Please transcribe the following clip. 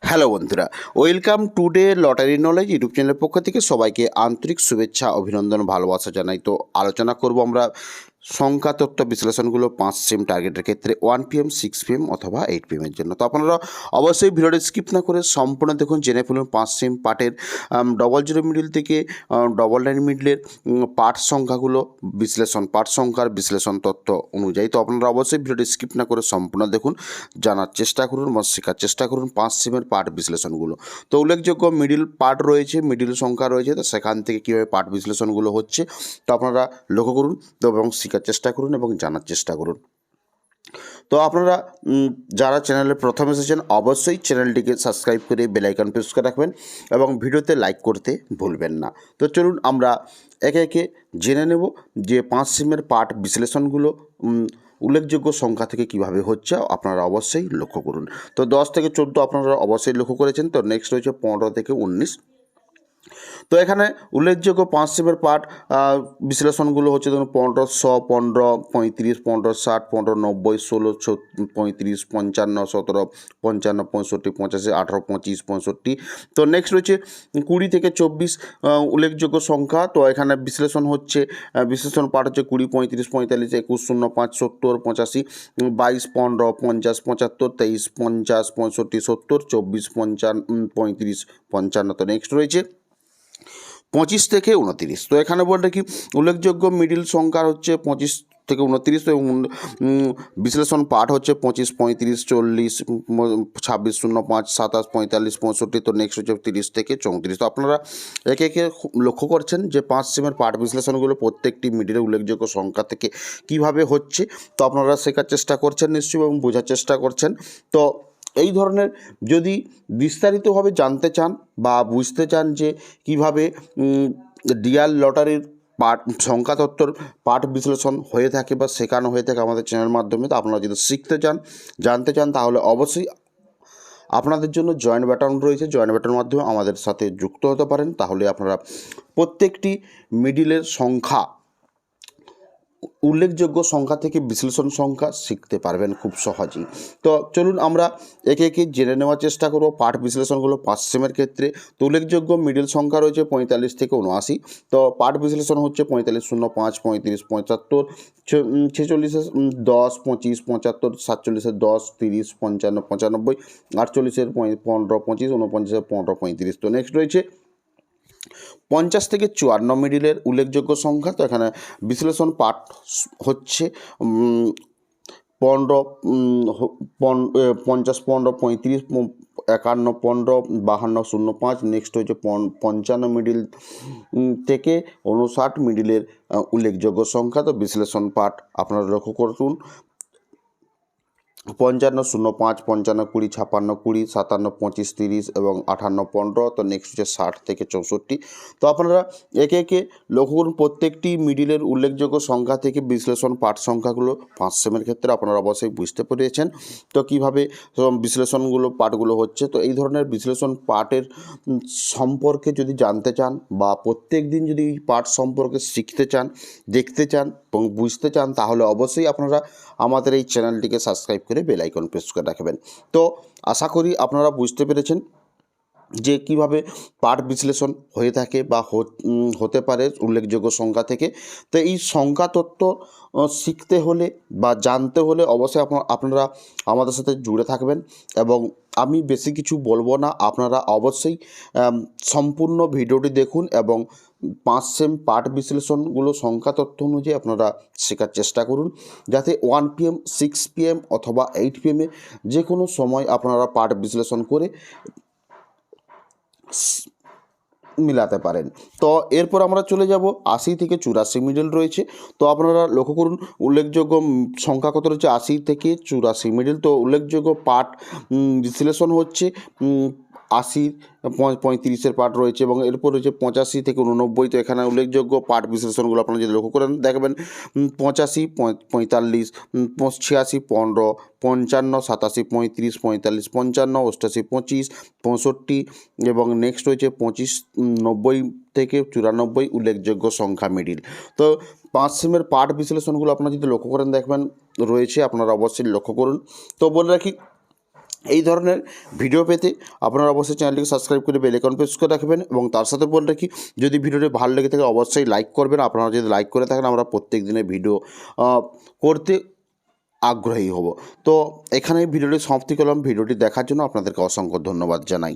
Hello বন্ধুরা, welcome today lottery knowledge YouTube চ্যানেলের পক্ষ থেকে সবাইকে আন্তরিক শুভেচ্ছা, অভিনন্দন, ভালোবাসা জানাই। তো আলোচনা করব আমরা সংখ্যা তত্ত্ব বিশ্লেষণগুলো 5 সিম টার্গেটের ক্ষেত্রে 1 PM 6 PM অথবা 8 PM এর জন্য। তো আপনারা অবশ্যই ভিডিওটি স্কিপ না করে সম্পূর্ণ দেখুন, জেনে ফেলুন 5 সিম পার্টের 00 মিডিল থেকে 99 মিডিলের পার্ট সংখ্যাগুলো বিশ্লেষণ, পার্ট সংখ্যার বিশ্লেষণ তত্ত্ব অনুযায়ী। তো আপনারা অবশ্যই ভিডিওটি স্কিপ না করে সম্পূর্ণ দেখুন, জানার চেষ্টা করুন বা শেখার চেষ্টা করুন 5 সিমের পার্ট বিশ্লেষণগুলো। তো উল্লেখযোগ্য মিডিল পার্ট রয়েছে, মিডিল সংখ্যা রয়েছে, তো সেখান থেকে কীভাবে পার্ট বিশ্লেষণগুলো হচ্ছে তো আপনারা লক্ষ্য করুন তো এবং শেখার চেষ্টা করুন এবং জানার চেষ্টা করুন। তো আপনারা যারা চ্যানেলে প্রথম এসেছেন অবশ্যই চ্যানেলটিকে সাবস্ক্রাইব করে বেল আইকন প্রেস করে রাখবেন এবং ভিডিওতে লাইক করতে ভুলবেন না। তো চলুন আমরা একে একে জেনে নেব যে 5 সিমের পার্ট বিশ্লেষণগুলো উল্লেখযোগ্য সংখ্যা থেকে কিভাবে হচ্ছে আপনারা অবশ্যই লক্ষ্য করুন। তো 10 থেকে 14 আপনারা অবশ্যই লক্ষ্য করেছেন। তো নেক্সট রয়েছে 15 থেকে 19। তো এখানে উল্লেখযোগ্য 5 সিমের পার্ট বিশ্লেষণগুলো হচ্ছে ধরুন 1500, 15, 35, 1560, 1590, 16, 35, 55, 17, 55, 65, 85, 18, 25, 65। তো নেক্সট রয়েছে 20 থেকে 24 উল্লেখযোগ্য সংখ্যা। তো এখানে বিশ্লেষণ হচ্ছে বিশ্লেষণ পার্ট হচ্ছে 20, 35, 45, 21, 05, 70, 85, 22, 15, 50, 75, 23, 50, 65, 70, 24, 55, 35, 55। তো নেক্সট রয়েছে 25 থেকে 29। তো এখানে বলতে কি উল্লেখযোগ্য মিডিল সংখ্যা হচ্ছে 25 থেকে 29 এবং বিশ্লেষণ পার্ট হচ্ছে 25, 35, 40, 26, 05, 27, 45, 65। তো নেক্সট হচ্ছে 30 থেকে 34। তো আপনারা একে একে লক্ষ্য করছেন যে 5 সিমের পার্ট বিশ্লেষণগুলো প্রত্যেকটি মিডিলের উল্লেখযোগ্য সংখ্যা থেকে কিভাবে হচ্ছে। তো আপনারা শেখার চেষ্টা করছেন নিশ্চয়ই এবং বোঝার চেষ্টা করছেন। তো এই ধরনের যদি বিস্তারিতভাবে জানতে চান বা বুঝতে চান যে কিভাবে ডিয়ার লটারির পার্ট সংখ্যা তত্ত্বর পার্ট বিশ্লেষণ হয়ে থাকে বা শেখানো হয়ে থাকে আমাদের চ্যানেলের মাধ্যমে, তো আপনারা যদি শিখতে চান, জানতে চান, তাহলে অবশ্যই আপনাদের জন্য জয়েন্ট বাটন রয়েছে। জয়েন্ট বাটনের মাধ্যমে আমাদের সাথে যুক্ত হতে পারেন। তাহলে আপনারা প্রত্যেকটি মিডিলের সংখ্যা, উল্লেখযোগ্য সংখ্যা থেকে বিশ্লেষণ সংখ্যা শিখতে পারবেন খুব সহজেই। তো চলুন আমরা একে একে জেনে নেওয়ার চেষ্টা করব পার্ট বিশ্লেষণগুলো 5 সিমের ক্ষেত্রে। তো উল্লেখযোগ্য মিডিল সংখ্যা রয়েছে 45 থেকে 79। তো পার্ট বিশ্লেষণ হচ্ছে 45, 05, 35, 75, 46, 10, 25, 75, 47, 10, 30, 55, 95, 48, 15, 25, 49, 15, 35। তো নেক্সট রয়েছে 50 থেকে 54 মিডিলের উল্লেখযোগ্য সংখ্যা। তো এখানে বিশ্লেষণ পার্ট হচ্ছে 15, 50, 15, 35, 51, 15, 52, 05। নেক্সট হচ্ছে 55 মিডিল থেকে 59 মিডিলের উল্লেখযোগ্য সংখ্যা। তো বিশ্লেষণ পার্ট আপনারা লক্ষ্য করুন 55, 05, 55, 20, 56, 20, 57, 25, 30 এবং 58, 15। তো নেক্সট হচ্ছে 60 থেকে 64। তো আপনারা একে একে লক্ষ্য করুন প্রত্যেকটি মিডিলের উল্লেখযোগ্য সংখ্যা থেকে বিশ্লেষণ পার্ট সংখ্যাগুলো 5 সেমের ক্ষেত্রে আপনারা অবশ্যই বুঝতে পেরেছেন। তো কীভাবে বিশ্লেষণগুলো পার্টগুলো হচ্ছে। তো এই ধরনের বিশ্লেষণ পার্টের সম্পর্কে যদি জানতে চান বা প্রত্যেক দিন যদি এই পার্ট সম্পর্কে শিখতে চান, দেখতে চান এবং বুঝতে চান, তাহলে অবশ্যই আপনারা আমাদের এই চ্যানেলটিকে সাবস্ক্রাইব করে বেল আইকন প্রেস করে রাখবেন। তো আশা করি আপনারা বুঝতে পেরেছেন যে কিভাবে পার্ট বিশ্লেষণ হয়ে থাকে বা হতে পারে উল্লেখযোগ্য সংখ্যা থেকে। তো এই সংখ্যা তত্ত্ব শিখতে হলে বা জানতে হলে অবশ্যই আপনারা আমাদের সাথে জুড়ে থাকবেন এবং আমি বেশি কিছু বলবো না। আপনারা অবশ্যই সম্পূর্ণ ভিডিওটি দেখুন এবং 5 সেম পার্ট বিশ্লেষণগুলো সংখ্যা তথ্য অনুযায়ী আপনারা শেখার চেষ্টা করুন, যাতে 1 PM, 6 PM অথবা 8 PM যে কোনো সময় আপনারা পার্ট বিশ্লেষণ করে মিলাতে পারেন। তো এরপর আমরা চলে যাব 80 থেকে 84 মিডল রয়েছে। তো আপনারা লক্ষ্য করুন উল্লেখযোগ্য সংখ্যা কত রয়েছে 80 থেকে 84 মিডল। তো উল্লেখযোগ্য পার্ট বিশ্লেষণ হচ্ছে 80, 35-এর পার্ট রয়েছে এবং এরপর রয়েছে 85 থেকে 89। তো এখানে উল্লেখযোগ্য পার্ট বিশ্লেষণগুলো আপনারা যদি লক্ষ্য করেন দেখবেন 85, 45, 86, 15, 55, 87, 35, 45, 55, 88, 25, 65 এবং নেক্সট রয়েছে 25, 90 থেকে 94 উল্লেখযোগ্য সংখ্যা মিডিল। তো 5 সিমের পার্ট বিশ্লেষণগুলো আপনারা যদি লক্ষ্য করেন দেখবেন রয়েছে, আপনারা অবশ্যই লক্ষ্য করুন। তো বলে রাখি এই ধরনের ভিডিও পেতে আপনারা অবশ্যই চ্যানেলটিকে সাবস্ক্রাইব করে বেল আইকন প্রেস করে রাখবেন এবং তার সাথে বলে রাখি, যদি ভিডিওটি ভালো লেগে থাকে অবশ্যই লাইক করবেন। আপনারা যদি লাইক করে থাকেন আমরা প্রত্যেক দিনের ভিডিও করতে আগ্রহী হব। তো এখানে ভিডিওটি সমাপ্তি করলাম। ভিডিওটি দেখার জন্য আপনাদেরকে অসংখ্য ধন্যবাদ জানাই।